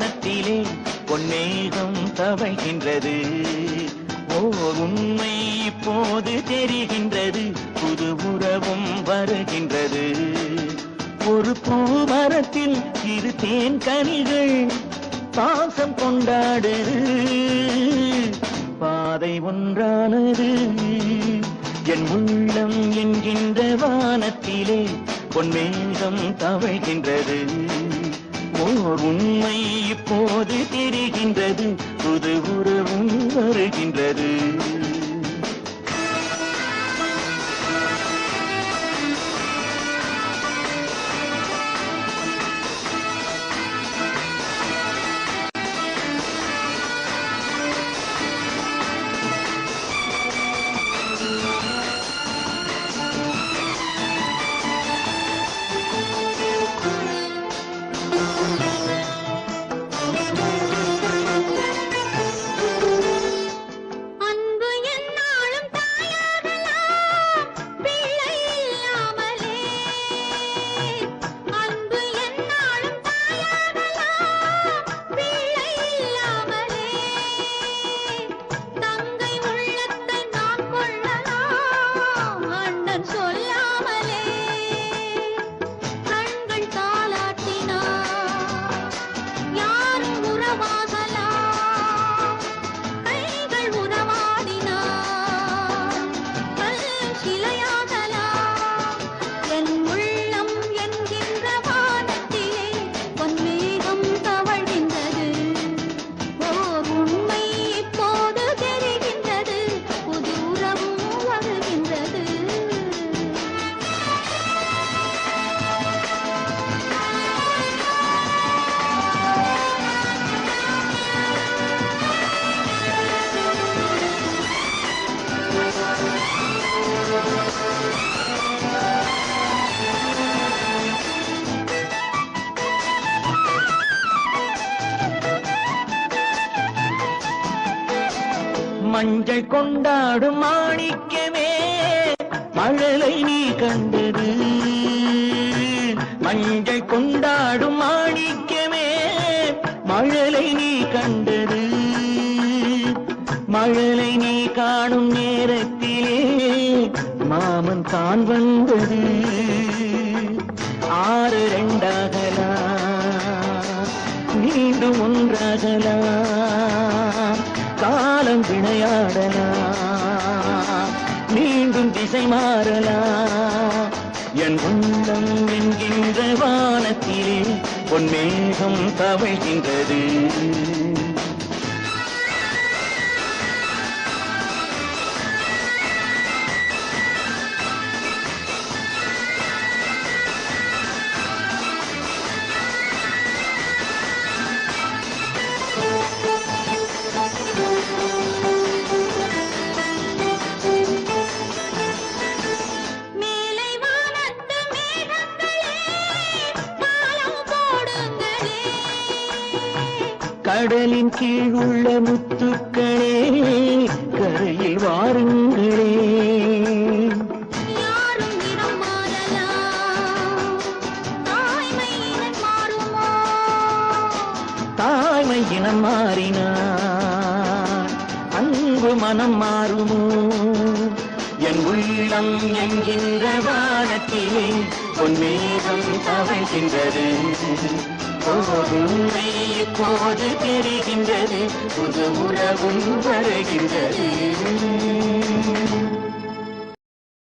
வானத்திலே பொன்னேகம் தவழ்கின்றது. ஓர் உண்மை இப்போது தெரிகின்றது, புது உறவும் வருகின்றது. ஒரு பூமரத்தில் இரு தேன் கனிகள் பாசம் கொண்டாடுது. பாதை ஒன்றானது என் உள்ளம் என்கின்ற வானத்திலே பொன்மேகம் தவழ்கின்றது. ஓர் உண்மை இப்போது தெரிகின்றது, புது உறவும் வருகின்றது. மஞ்சள் கொண்டாடும் மாணிக்கமே மழலை நீ கண்டது. மஞ்சள் கொண்டாடும் மாணிக்கமே மழலை நீ கண்டது. மழலை நீ காணும் நேரத்திலே மாமன் தான் வந்தது. 6 2ஆகலாம், மீண்டும் ஒன்றாகலாம். காலம் விளையாடலாம், மீண்டும் திசை மாறலாம். என் உள்ளம் என்கின்ற வானத்திலே பொன்மேகம் தவழ்கின்றது. கடலின் கீழ் உள்ள முத்துக்களே கரையில் வாருங்களே. யாரும் இனம் மாறலாம், தாய்மை இனம் மாறுமோ? தாய்மை இனம் மாறினார் அன்பு மனம் மாறுமோ? என் உள்ளம் என்கின்ற வானத்திலே பொன்மேகம் தவழ்கின்றது. உண்மை இப்போது தெரிகின்றது, புது உறவும் வருகின்றது.